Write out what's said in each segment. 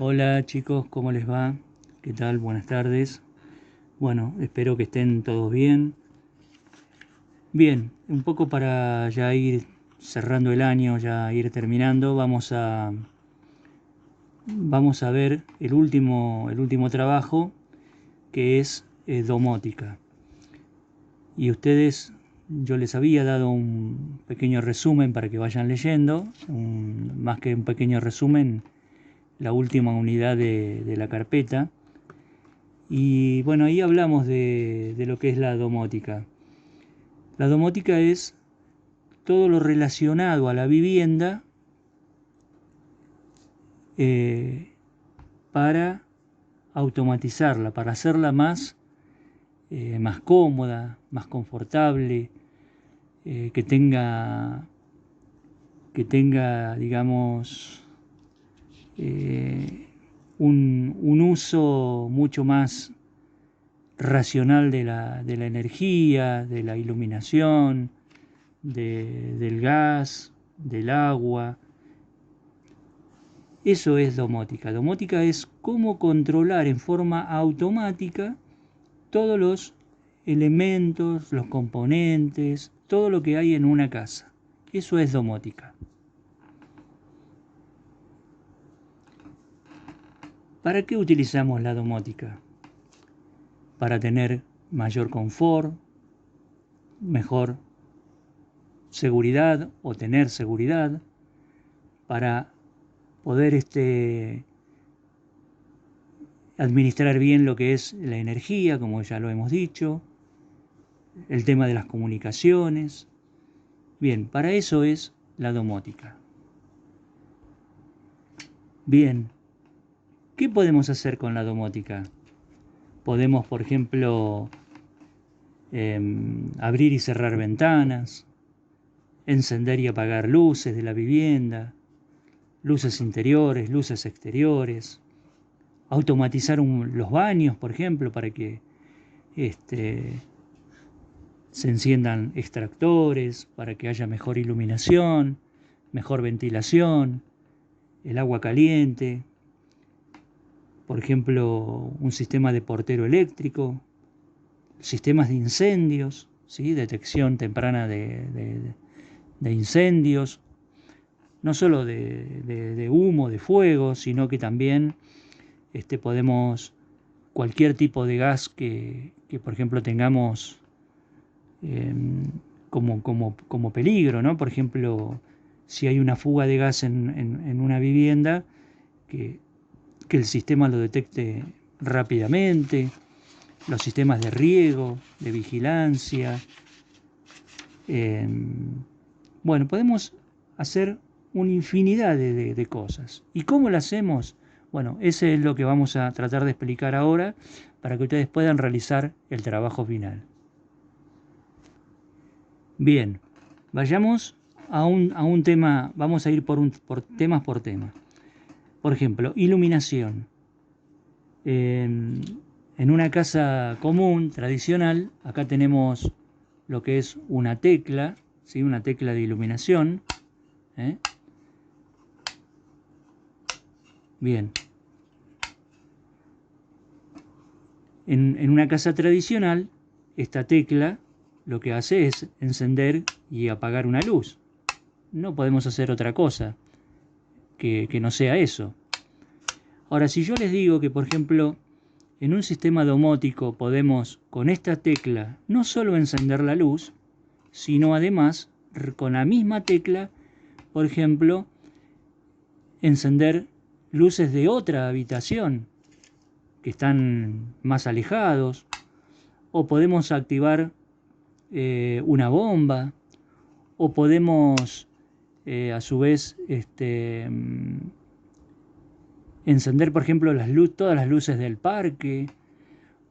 Hola chicos, ¿cómo les va? ¿Qué tal? Buenas tardes. Bueno, espero que estén todos bien. Bien, un poco para ya ir cerrando el año, ya ir terminando, vamos a ver el último trabajo que es domótica. Y ustedes, yo les había dado un pequeño resumen para que vayan leyendo, más que un pequeño resumen, la última unidad de la carpeta. Y bueno, ahí hablamos de lo que es la domótica. La domótica es todo lo relacionado a la vivienda eh, para automatizarla, para hacerla más cómoda, más confortable, eh, que tenga, digamos, eh, un uso mucho más racional de la energía, de la iluminación, del gas, del agua. Eso es domótica. Domótica es cómo controlar en forma automática todos los elementos, los componentes, todo lo que hay en una casa. Eso es domótica. ¿Para qué utilizamos la domótica? Para tener mayor confort, mejor seguridad o tener seguridad, para poder administrar bien lo que es la energía, como ya lo hemos dicho, el tema de las comunicaciones. Bien, para eso es la domótica. Bien, ¿qué podemos hacer con la domótica? Podemos, por ejemplo, abrir y cerrar ventanas, encender y apagar luces de la vivienda, luces interiores, luces exteriores, automatizar los baños, por ejemplo, para que este, se enciendan extractores, para que haya mejor iluminación, mejor ventilación, el agua caliente, por ejemplo, un sistema de portero eléctrico, sistemas de incendios, ¿sí? Detección temprana de incendios, no solo de humo, de fuego, sino que también podemos, cualquier tipo de gas que por ejemplo, tengamos eh, como peligro, ¿no? Por ejemplo, si hay una fuga de gas en una vivienda, que, que el sistema lo detecte rápidamente, los sistemas de riego, de vigilancia. eh, bueno, podemos hacer una infinidad de cosas. ¿Y cómo lo hacemos? Bueno, ese es lo que vamos a tratar de explicar ahora para que ustedes puedan realizar el trabajo final. Bien, vayamos a un tema, vamos a ir por temas por tema. Por ejemplo, iluminación. En una casa común, tradicional, acá tenemos lo que es una tecla, ¿sí? Una tecla de iluminación. ¿Eh? Bien. En una casa tradicional, esta tecla lo que hace es encender y apagar una luz. No podemos hacer otra cosa que no sea eso. Ahora, si yo les digo que, por ejemplo, en un sistema domótico podemos con esta tecla no solo encender la luz, sino además con la misma tecla, por ejemplo, encender luces de otra habitación que están más alejados, o podemos activar una bomba, o podemos a su vez encender, por ejemplo, todas las luces del parque,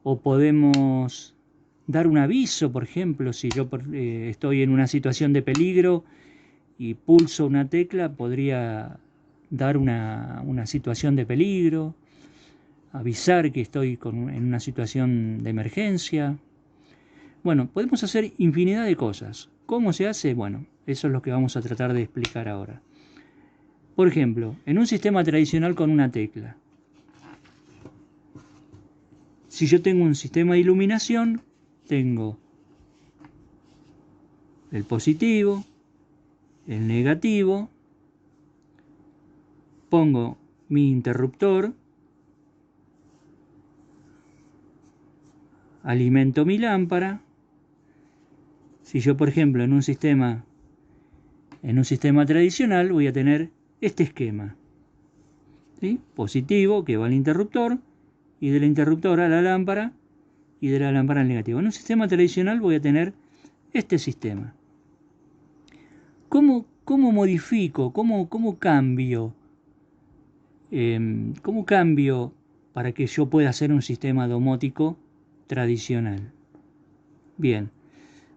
o podemos dar un aviso, por ejemplo, si yo estoy en una situación de peligro y pulso una tecla, podría dar una situación de peligro, avisar que estoy en una situación de emergencia. Bueno, podemos hacer infinidad de cosas. ¿Cómo se hace? Bueno, eso es lo que vamos a tratar de explicar ahora. Por ejemplo, en un sistema tradicional con una tecla. Si yo tengo un sistema de iluminación, tengo el positivo, el negativo, pongo mi interruptor, alimento mi lámpara. Si yo, por ejemplo, en un sistema tradicional voy a tener este esquema, ¿sí? Positivo, que va al interruptor, y del interruptor a la lámpara, y de la lámpara al negativo. En un sistema tradicional voy a tener este sistema. ¿Cómo modifico? ¿Cómo cambio? ¿Cómo cambio para que yo pueda hacer un sistema domótico tradicional? Bien,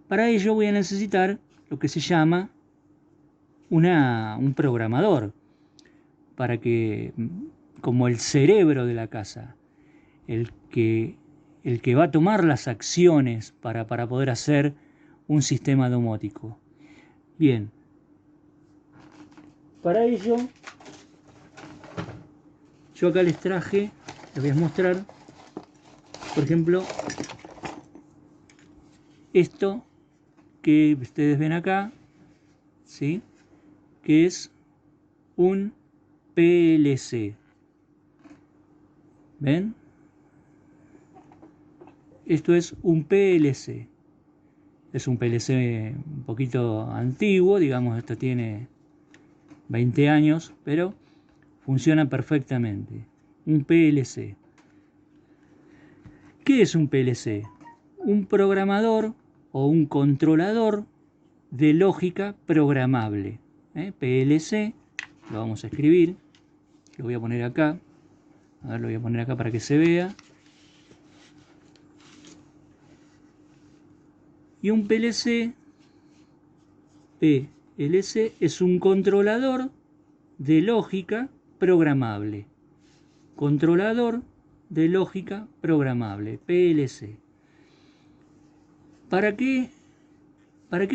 para ello voy a necesitar lo que se llama un programador, para que, como el cerebro de la casa, el que va a tomar las acciones para poder hacer un sistema domótico. Bien, para ello, yo acá les traje, les voy a mostrar, por ejemplo, esto que ustedes ven acá, ¿sí? Que es un PLC. ¿Ven? Esto es un PLC. Es un PLC un poquito antiguo, digamos, esto tiene 20 años, pero funciona perfectamente. Un PLC. ¿Qué es un PLC? Un programador o un controlador de lógica programable. PLC, lo vamos a escribir, lo voy a poner acá. A ver, lo voy a poner acá para que se vea. Y un PLC es un controlador de lógica programable. Controlador de lógica programable, PLC. ¿Para qué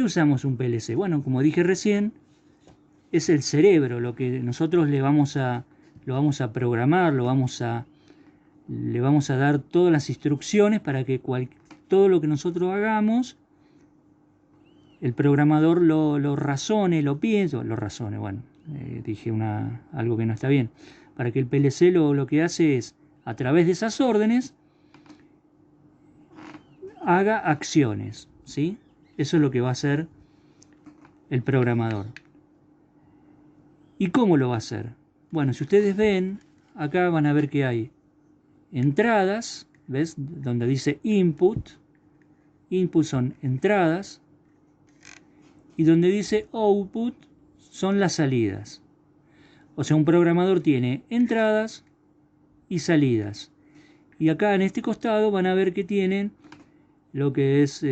usamos un PLC? Bueno, como dije recién, es el cerebro lo que nosotros lo vamos a programar, le vamos a dar todas las instrucciones para que todo lo que nosotros hagamos, el programador lo razone, lo piense, bueno, dije algo que no está bien. Para que el PLC lo que hace es, a través de esas órdenes, haga acciones, ¿sí? Eso es lo que va a hacer el programador. ¿Y cómo lo va a hacer? Bueno, si ustedes ven, acá van a ver que hay entradas, ¿ves? Donde dice input. Input son entradas. Y donde dice output son las salidas. O sea, un programador tiene entradas y salidas. Y acá en este costado van a ver que tienen lo que es,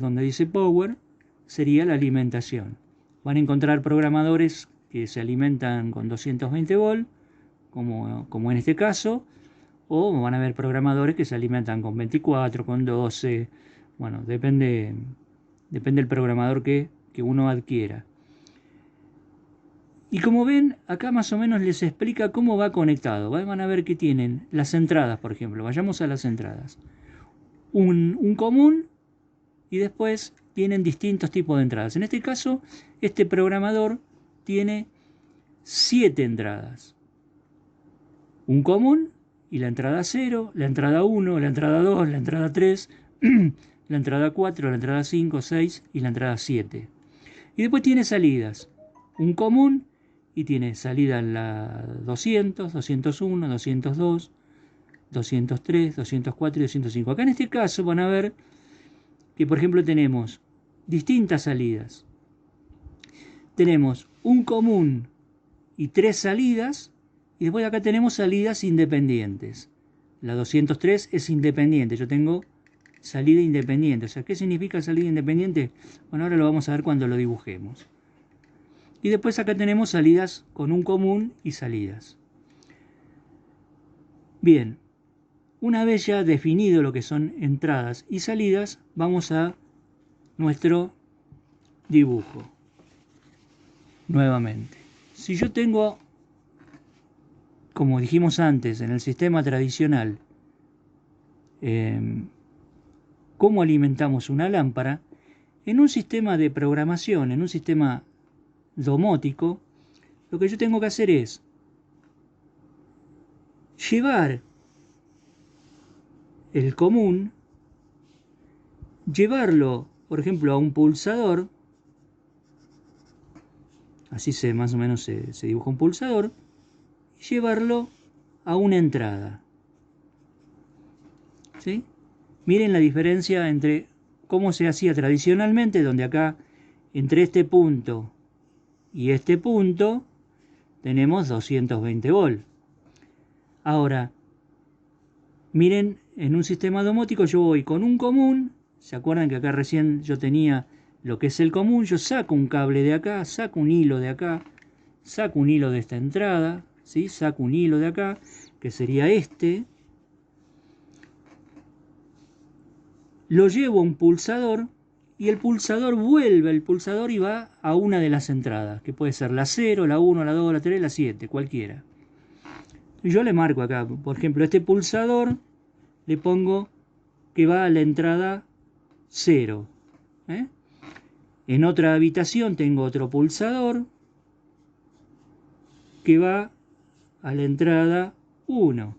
donde dice power, sería la alimentación. Van a encontrar programadores que se alimentan con 220 volts, como en este caso, o van a ver programadores que se alimentan con 24, con 12, bueno, depende del programador que uno adquiera. Y como ven, acá más o menos les explica cómo va conectado. Van a ver que tienen las entradas, por ejemplo. Vayamos a las entradas. Un común, y después tienen distintos tipos de entradas. En este caso, este programador tiene 7 entradas. Un común y la entrada 0, la entrada 1, la entrada 2, la entrada 3, la entrada 4, la entrada 5, 6 y la entrada 7. Y después tiene salidas. Un común y tiene salida en la 200, 201, 202, 203, 204 y 205. Acá en este caso van a ver que, por ejemplo, tenemos distintas salidas. Tenemos un común y 3 salidas, y después acá tenemos salidas independientes. La 203 es independiente, yo tengo salida independiente. O sea, ¿qué significa salida independiente? Bueno, ahora lo vamos a ver cuando lo dibujemos. Y después acá tenemos salidas con un común y salidas. Bien, una vez ya definido lo que son entradas y salidas, vamos a nuestro dibujo. Nuevamente, si yo tengo, como dijimos antes, en el sistema tradicional, cómo alimentamos una lámpara, en un sistema de programación, en un sistema domótico, lo que yo tengo que hacer es llevar el común, llevarlo, por ejemplo, a un pulsador, así más o menos se dibuja un pulsador, y llevarlo a una entrada. ¿Sí? Miren la diferencia entre cómo se hacía tradicionalmente, donde acá entre este punto y este punto tenemos 220 volt. Ahora, miren, en un sistema domótico yo voy con un común. ¿Se acuerdan que acá recién yo tenía lo que es el común? Yo saco un cable de acá, saco un hilo de acá, saco un hilo de esta entrada, ¿sí? Saco un hilo de acá, que sería este. Lo llevo a un pulsador y el pulsador vuelve el pulsador y va a una de las entradas, que puede ser la 0, la 1, la 2, la 3, la 7, cualquiera. Yo le marco acá, por ejemplo, este pulsador le pongo que va a la entrada 0. En otra habitación tengo otro pulsador que va a la entrada 1.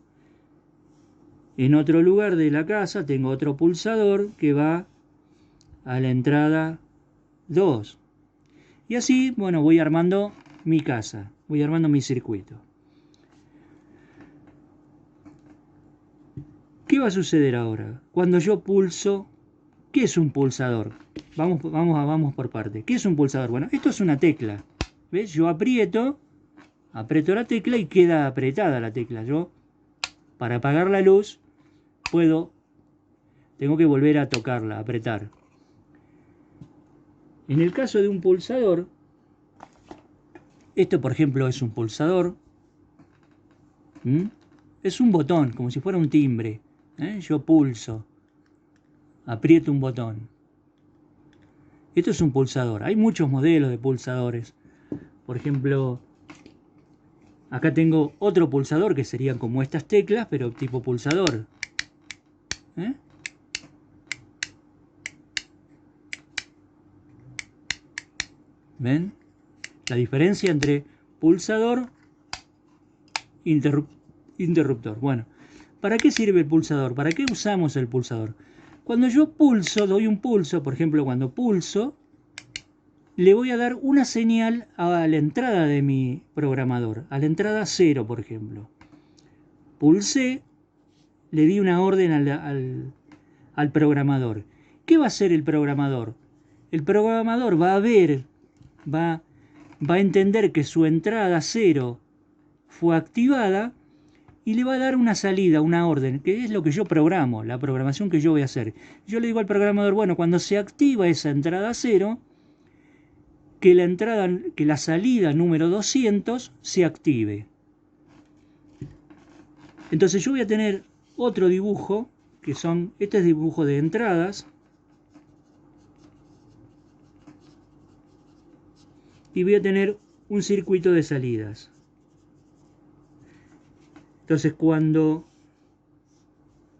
En otro lugar de la casa tengo otro pulsador que va a la entrada 2. Y así, bueno, voy armando mi casa, voy armando mi circuito. ¿Qué va a suceder ahora? Cuando yo pulso, ¿qué es un pulsador? Vamos por parte. ¿Qué es un pulsador? Bueno, esto es una tecla. ¿Ves? Yo aprieto la tecla y queda apretada la tecla. Yo, para apagar la luz, tengo que volver a tocarla, apretar. En el caso de un pulsador, esto por ejemplo es un pulsador. Es un botón, como si fuera un timbre. Yo pulso, aprieto un botón. Esto es un pulsador. Hay muchos modelos de pulsadores. Por ejemplo, acá tengo otro pulsador que serían como estas teclas, pero tipo pulsador. ¿Ven? La diferencia entre pulsador e interruptor. Bueno, ¿para qué sirve el pulsador? ¿Para qué usamos el pulsador? Cuando yo pulso, doy un pulso, por ejemplo, cuando pulso, le voy a dar una señal a la entrada de mi programador, a la entrada 0, por ejemplo. Pulsé, le di una orden al programador. ¿Qué va a hacer el programador? El programador va a ver, va a entender que su entrada 0 fue activada y le va a dar una salida, una orden, que es lo que yo programo, la programación que yo voy a hacer. Yo le digo al programador, bueno, cuando se activa esa entrada 0, que la salida número 200 se active. Entonces yo voy a tener otro dibujo, que son, este es dibujo de entradas, y voy a tener un circuito de salidas. Entonces cuando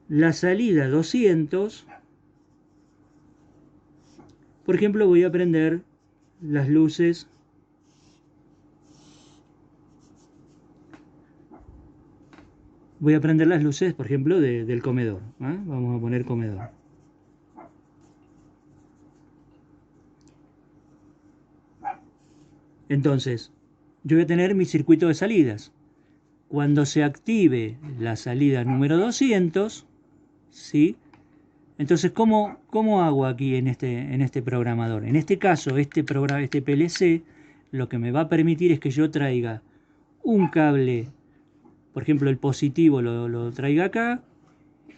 la salida 200, por ejemplo, voy a prender las luces por ejemplo, del comedor. Vamos a poner comedor. Entonces, yo voy a tener mi circuito de salidas. Cuando se active la salida número 200, ¿sí? Entonces, ¿cómo hago aquí en este programador? En este caso, este PLC, lo que me va a permitir es que yo traiga un cable, por ejemplo, el positivo lo traiga acá,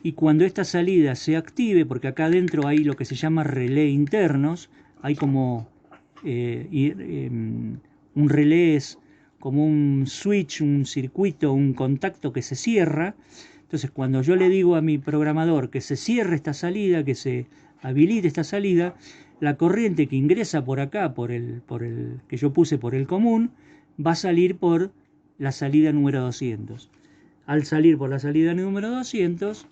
y cuando esta salida se active, porque acá adentro hay lo que se llama relé internos, hay como un relé es como un switch, un circuito, un contacto que se cierra. Entonces cuando yo le digo a mi programador que se cierre esta salida, que se habilite esta salida, la corriente que ingresa por acá, por el que yo puse por el común, va a salir por la salida número 200. Al salir por la salida número 200,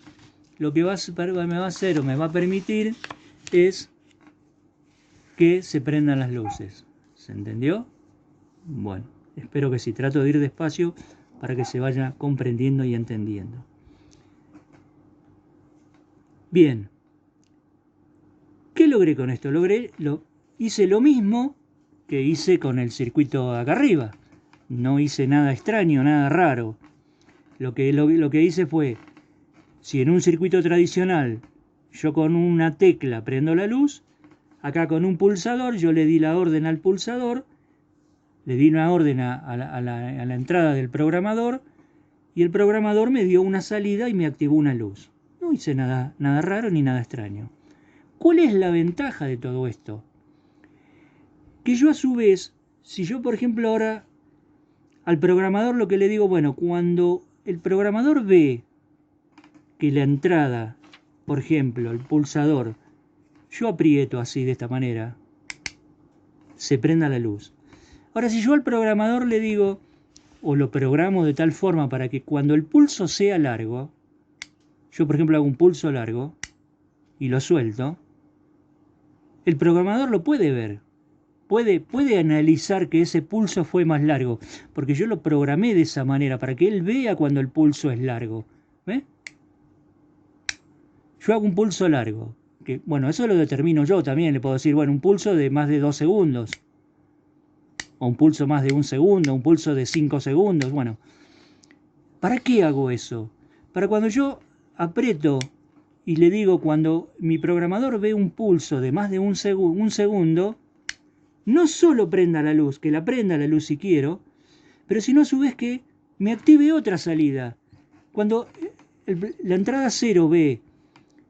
lo que me va a hacer o me va a permitir es que se prendan las luces. ¿Se entendió? Bueno, espero que sí. Trato de ir despacio para que se vaya comprendiendo y entendiendo. Bien. ¿Qué logré con esto? Hice lo mismo que hice con el circuito acá arriba. No hice nada extraño, nada raro. Lo que hice fue, si en un circuito tradicional yo con una tecla prendo la luz, acá con un pulsador yo le di la orden al pulsador, le di una orden a la entrada del programador y el programador me dio una salida y me activó una luz. No hice nada raro ni nada extraño. ¿Cuál es la ventaja de todo esto? Que yo a su vez, si yo por ejemplo ahora al programador lo que le digo, bueno, cuando el programador ve que la entrada, por ejemplo, el pulsador, yo aprieto así de esta manera, se prenda la luz. Ahora si yo al programador le digo, o lo programo de tal forma para que cuando el pulso sea largo, yo por ejemplo hago un pulso largo y lo suelto, el programador lo puede ver. Puede analizar que ese pulso fue más largo, porque yo lo programé de esa manera, para que él vea cuando el pulso es largo. ¿Ve? Yo hago un pulso largo, que bueno, eso lo determino yo también, le puedo decir, bueno, un pulso de más de 2 segundos, o un pulso más de 1 segundo, un pulso de 5 segundos, bueno. ¿Para qué hago eso? Para cuando yo aprieto y le digo, cuando mi programador ve un pulso de más de un segundo, no solo prenda la luz, que la prenda la luz si quiero, pero sino a su vez que me active otra salida. Cuando la entrada 0 ve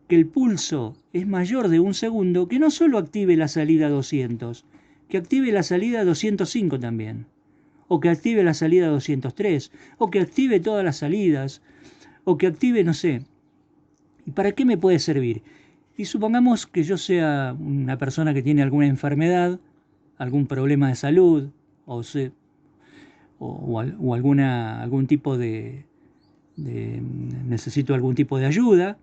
que el pulso es mayor de un segundo, que no solo active la salida 200, que active la salida 205 también, o que active la salida 203, o que active todas las salidas, o que active, no sé. ¿Y para qué me puede servir? Y supongamos que yo sea una persona que tiene alguna enfermedad, algún problema de salud o algún tipo necesito algún tipo de ayuda.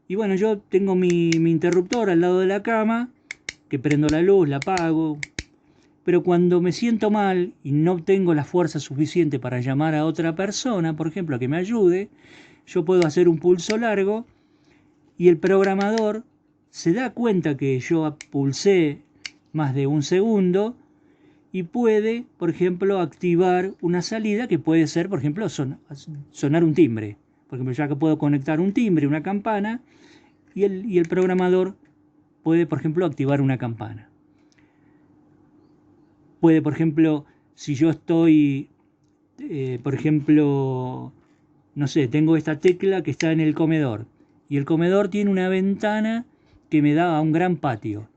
Y bueno, yo tengo mi interruptor al lado de la cama, que prendo la luz, la apago. Pero cuando me siento mal y no tengo la fuerza suficiente para llamar a otra persona, por ejemplo, a que me ayude, yo puedo hacer un pulso largo y el programador se da cuenta que yo pulsé más de un segundo y puede, por ejemplo, activar una salida que puede ser, por ejemplo, sonar un timbre. Por ejemplo, ya que puedo conectar un timbre, una campana, y el programador puede, por ejemplo, activar una campana. Puede, por ejemplo, si yo estoy, por ejemplo, no sé, tengo esta tecla que está en el comedor, y el comedor tiene una ventana que me da a un gran patio.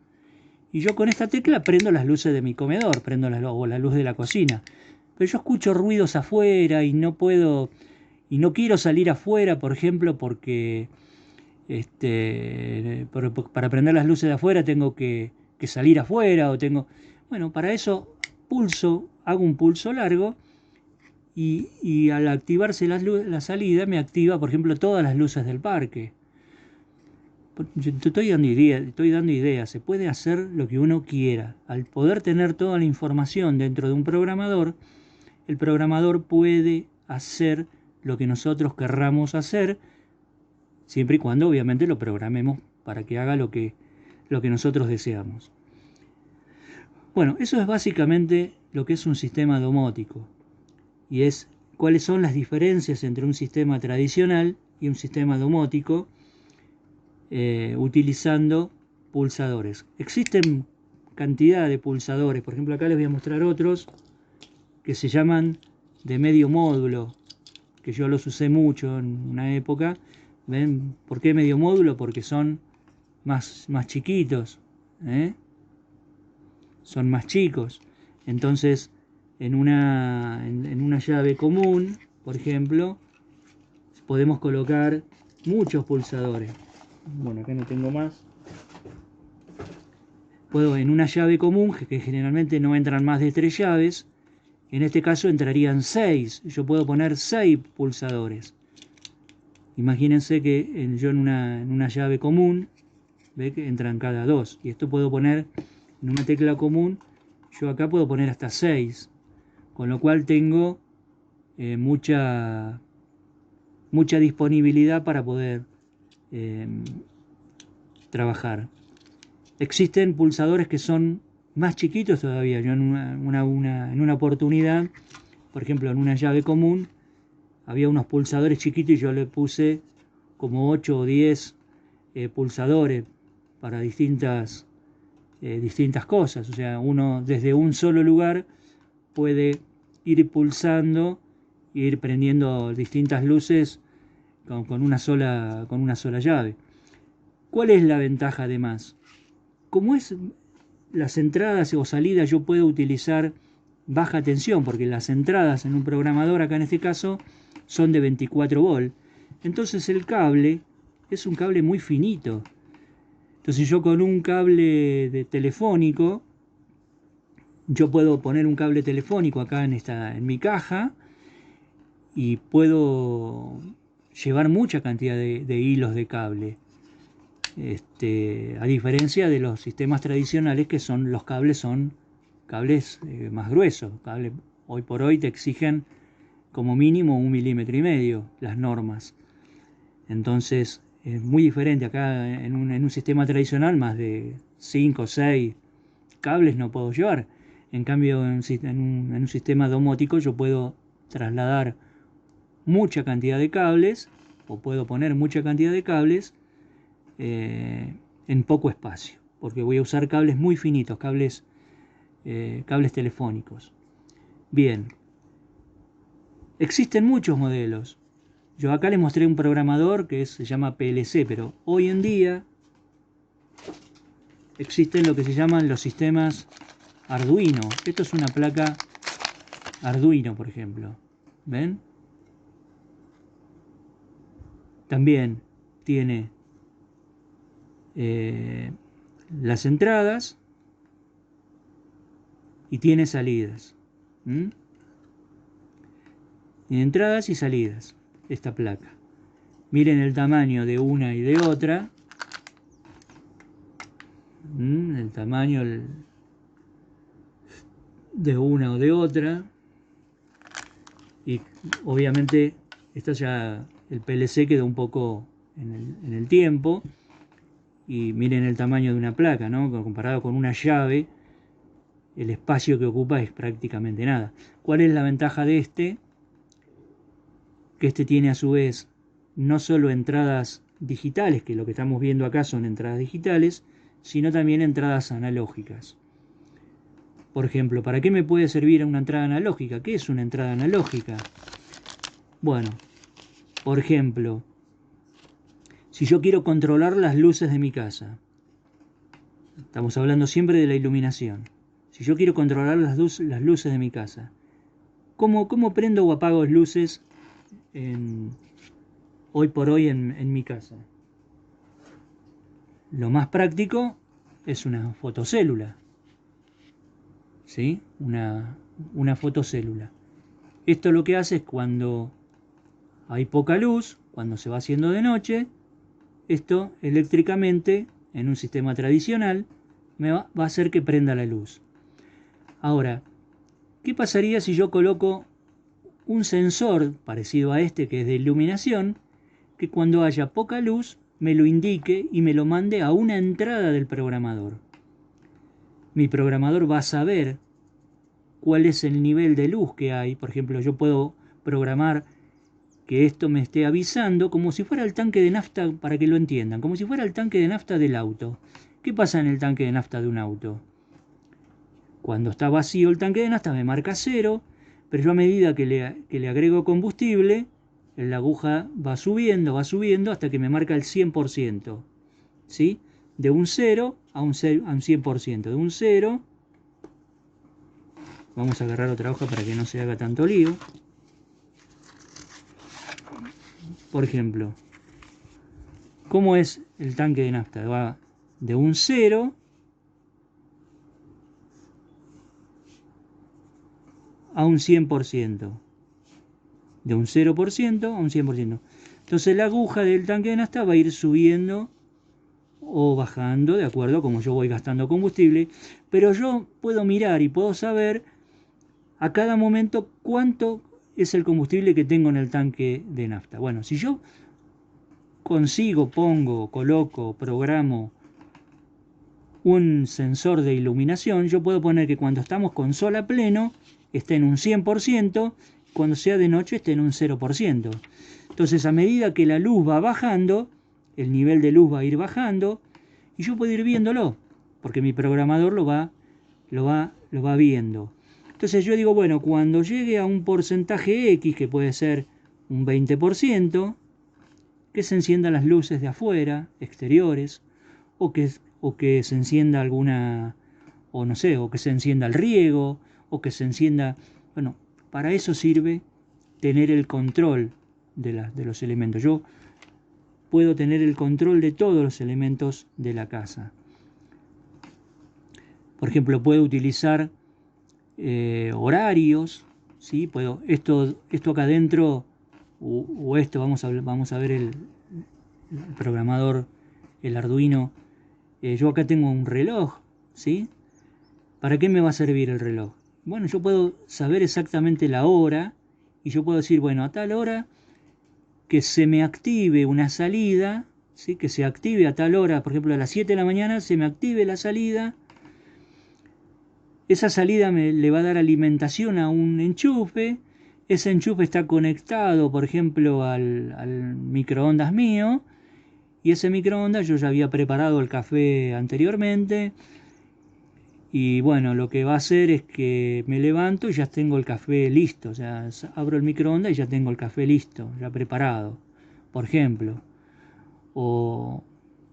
Y yo con esta tecla prendo las luces de mi comedor, prendo la luz de la cocina. Pero yo escucho ruidos afuera y no puedo, y no quiero salir afuera, por ejemplo, porque para prender las luces de afuera tengo que salir afuera o tengo... Bueno, para eso hago un pulso largo y al activarse la salida me activa, por ejemplo, todas las luces del parque. Yo te estoy dando ideas, se puede hacer lo que uno quiera. Al poder tener toda la información dentro de un programador, el programador puede hacer lo que nosotros querramos hacer, siempre y cuando obviamente lo programemos para que haga lo que nosotros deseamos. Bueno, eso es básicamente lo que es un sistema domótico, y es cuáles son las diferencias entre un sistema tradicional y un sistema domótico. Utilizando pulsadores. Existen cantidad de pulsadores, por ejemplo acá les voy a mostrar otros que se llaman de medio módulo, que yo los usé mucho en una época. ¿Ven? ¿Por qué medio módulo? Porque son más chiquitos, son más chicos. Entonces en una llave común, por ejemplo, podemos colocar muchos pulsadores. Bueno, acá no tengo más. Puedo en una llave común, que generalmente no entran más de 3 llaves, en este caso entrarían 6. Yo puedo poner 6 pulsadores. Imagínense que yo en una llave común, ve que entran cada dos. Y esto puedo poner en una tecla común, yo acá puedo poner hasta 6. Con lo cual tengo mucha disponibilidad para poder eh, trabajar. Existen pulsadores que son más chiquitos todavía. Yo en una oportunidad, por ejemplo, en una llave común, había unos pulsadores chiquitos y yo le puse como 8 o 10 pulsadores para distintas cosas. O sea, uno desde un solo lugar puede ir pulsando e ir prendiendo distintas luces con una sola llave. ¿Cuál es la ventaja además? Como es las entradas o salidas, yo puedo utilizar baja tensión, porque las entradas en un programador, acá en este caso, son de 24 volt. Entonces el cable es un cable muy finito. Entonces yo con un cable telefónico, yo puedo poner un cable telefónico acá en mi caja y puedo llevar mucha cantidad de hilos de cable. A diferencia de los sistemas tradicionales que los cables son cables más gruesos. Hoy por hoy te exigen como mínimo 1,5 milímetros las normas. Entonces es muy diferente. Acá en un sistema tradicional más de 5 o 6 cables no puedo llevar. En cambio en un sistema domótico yo puedo trasladar mucha cantidad de cables o puedo poner mucha cantidad de cables en poco espacio, porque voy a usar cables muy finitos, cables telefónicos. Bien, existen muchos modelos. Yo acá les mostré un programador que se llama PLC, pero hoy en día existen lo que se llaman los sistemas Arduino. Esto es una placa Arduino, por ejemplo. ¿Ven? También tiene las entradas y tiene salidas. Tiene entradas y salidas esta placa. Miren el tamaño de una y de otra. El tamaño de una o de otra. Y obviamente esta ya el PLC quedó un poco en el tiempo. Y miren el tamaño de una placa, ¿no? Comparado con una llave, el espacio que ocupa es prácticamente nada. ¿Cuál es la ventaja de este? Que este tiene a su vez no solo entradas digitales, que lo que estamos viendo acá son entradas digitales, sino también entradas analógicas. Por ejemplo, ¿para qué me puede servir una entrada analógica? ¿Qué es una entrada analógica? Bueno, por ejemplo, si yo quiero controlar las luces de mi casa, estamos hablando siempre de la iluminación. Si yo quiero controlar las luces de mi casa, ¿cómo prendo o apago luces hoy por hoy en mi casa? Lo más práctico es una fotocélula. ¿Sí? Una fotocélula. Esto lo que hace es cuando hay poca luz, cuando se va haciendo de noche, esto eléctricamente, en un sistema tradicional, va a hacer que prenda la luz. Ahora, ¿qué pasaría si yo coloco un sensor parecido a este que es de iluminación, que cuando haya poca luz me lo indique y me lo mande a una entrada del programador? Mi programador va a saber cuál es el nivel de luz que hay. Por ejemplo, yo puedo programar que esto me esté avisando como si fuera el tanque de nafta, para que lo entiendan, como si fuera el tanque de nafta del auto. ¿Qué pasa en el tanque de nafta de un auto? Cuando está vacío el tanque de nafta me marca 0, pero yo a medida que le agrego combustible, la aguja va subiendo hasta que me marca el 100%. ¿Sí? De un 0 a un 100%. De un 0, vamos a agarrar otra hoja para que no se haga tanto lío. Por ejemplo, ¿cómo es el tanque de nafta? Va de un 0 a un 100%. De un 0% a un 100%. Entonces la aguja del tanque de nafta va a ir subiendo o bajando de acuerdo a como yo voy gastando combustible, pero yo puedo mirar y puedo saber a cada momento cuánto es el combustible que tengo en el tanque de nafta. Bueno, si yo consigo, pongo, coloco, programo un sensor de iluminación, yo puedo poner que cuando estamos con sol a pleno esté en un 100%, cuando sea de noche esté en un 0%. Entonces, a medida que la luz va bajando, el nivel de luz va a ir bajando y yo puedo ir viéndolo, porque mi programador lo va viendo. Entonces yo digo, bueno, cuando llegue a un porcentaje X, que puede ser un 20%, que se enciendan las luces de afuera, exteriores, o que se encienda alguna, o no sé, o que se encienda el riego, o que se encienda, bueno, para eso sirve tener el control de los elementos. Yo puedo tener el control de todos los elementos de la casa. Por ejemplo, puedo utilizar horarios, ¿sí? Puedo, esto acá adentro, o esto, vamos a ver el programador, el Arduino. Yo acá tengo un reloj, ¿sí? ¿Para qué me va a servir el reloj? Bueno, yo puedo saber exactamente la hora y yo puedo decir, bueno, a tal hora que se me active una salida, ¿sí? Que se active a tal hora, por ejemplo a las 7 de la mañana se me active la salida. Esa salida le va a dar alimentación a un enchufe. Ese enchufe está conectado, por ejemplo, al microondas mío. Y ese microondas yo ya había preparado el café anteriormente. Y bueno, lo que va a hacer es que me levanto y ya tengo el café listo. O sea, abro el microondas y ya tengo el café listo, ya preparado, por ejemplo. O,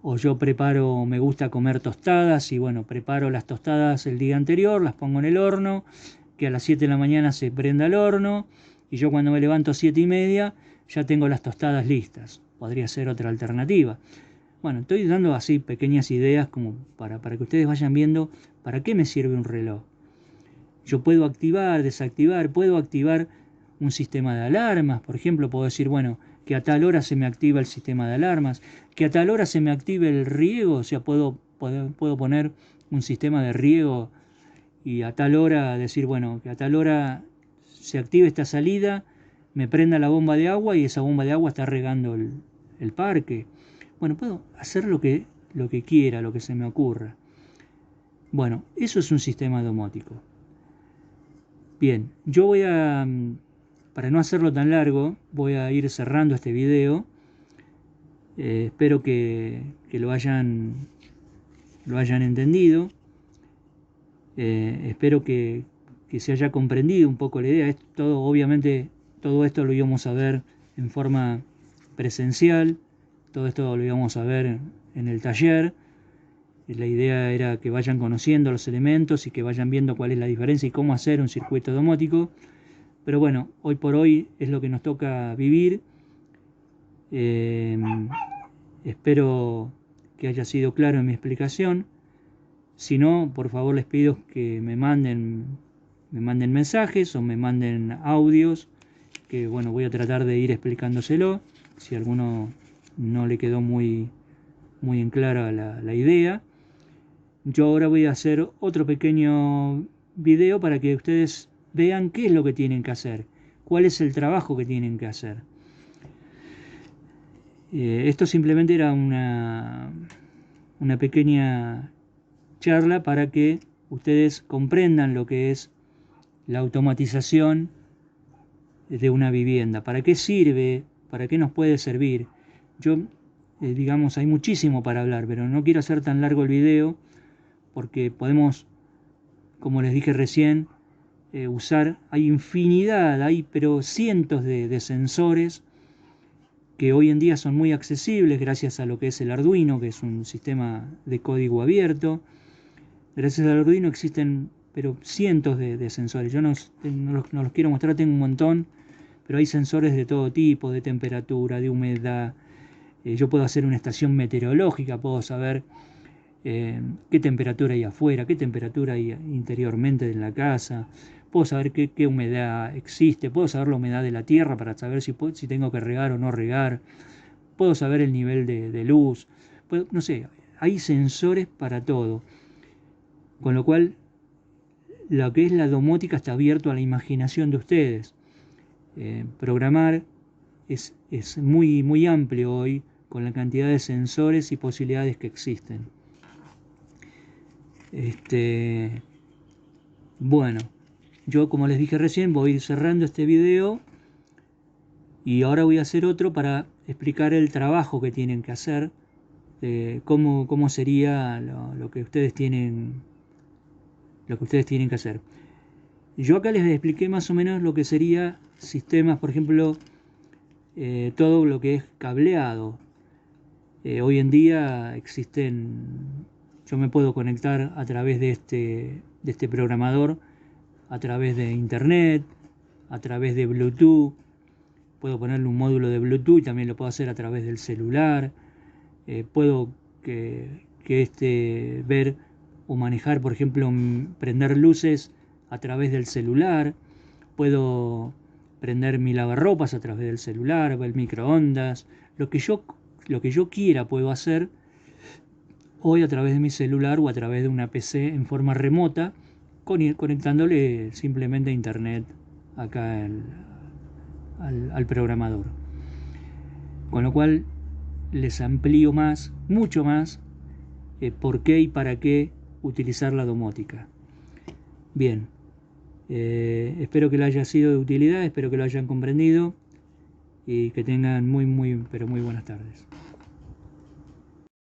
o yo preparo, me gusta comer tostadas y bueno, preparo las tostadas el día anterior, las pongo en el horno, que a las 7 de la mañana se prenda el horno y yo cuando me levanto a 7 y media ya tengo las tostadas listas. Podría ser otra alternativa. Bueno, estoy dando así pequeñas ideas como para que ustedes vayan viendo para qué me sirve un reloj. Yo puedo activar, desactivar, puedo activar un sistema de alarmas, por ejemplo, puedo decir, bueno, que a tal hora se me activa el sistema de alarmas, que a tal hora se me active el riego, o sea, puedo poner un sistema de riego y a tal hora decir, bueno, que a tal hora se active esta salida, me prenda la bomba de agua y esa bomba de agua está regando el parque. Bueno, puedo hacer lo que quiera, lo que se me ocurra. Bueno, eso es un sistema domótico. Bien, yo voy a, para no hacerlo tan largo, voy a ir cerrando este video. Espero que lo hayan entendido. Espero que se haya comprendido un poco la idea. Todo, obviamente, todo esto lo íbamos a ver en forma presencial. Todo esto lo íbamos a ver en el taller. La idea era que vayan conociendo los elementos y que vayan viendo cuál es la diferencia y cómo hacer un circuito domótico. Pero bueno, hoy por hoy es lo que nos toca vivir. Eh, Espero que haya sido claro en mi explicación. Si no, por favor les pido que me manden mensajes o me manden audios, que bueno, voy a tratar de ir explicándoselo. Si a alguno no le quedó muy en clara la idea. Yo ahora voy a hacer otro pequeño video para que ustedes vean qué es lo que tienen que hacer, cuál es el trabajo que tienen que hacer. Esto simplemente era una pequeña charla para que ustedes comprendan lo que es la automatización de una vivienda, para qué sirve, para qué nos puede servir. Yo, digamos, hay muchísimo para hablar, pero no quiero hacer tan largo el video porque podemos, como les dije recién, usar, hay infinidad, hay pero cientos de sensores que hoy en día son muy accesibles gracias a lo que es el Arduino, que es un sistema de código abierto. Gracias al Arduino existen pero cientos de sensores. Yo no los quiero mostrar, tengo un montón, pero hay sensores de todo tipo, de temperatura, de humedad. Yo puedo hacer una estación meteorológica, puedo saber qué temperatura hay afuera, qué temperatura hay interiormente en la casa. puedo saber qué humedad existe, puedo saber la humedad de la tierra para saber si tengo que regar o no regar, puedo saber el nivel de luz, no sé, hay sensores para todo, con lo cual lo que es la domótica está abierto a la imaginación de ustedes. Programar es muy amplio hoy con la cantidad de sensores y posibilidades que existen. Bueno, yo como les dije recién voy a ir cerrando este video y ahora voy a hacer otro para explicar el trabajo que tienen que hacer, cómo sería lo que ustedes tienen que hacer. Yo acá les expliqué más o menos lo que sería sistemas, por ejemplo, todo lo que es cableado. Hoy en día yo me puedo conectar a través de este programador, a través de internet, a través de Bluetooth. Puedo ponerle un módulo de Bluetooth y también lo puedo hacer a través del celular. Puedo ver o manejar, por ejemplo, prender luces a través del celular. Puedo prender mi lavarropas a través del celular, el microondas, lo que yo quiera puedo hacer hoy a través de mi celular o a través de una PC en forma remota, conectándole simplemente a internet acá al programador. Con lo cual les amplío mucho más, por qué y para qué utilizar la domótica. Bien, espero que lo haya sido de utilidad, espero que lo hayan comprendido y que tengan pero muy buenas tardes.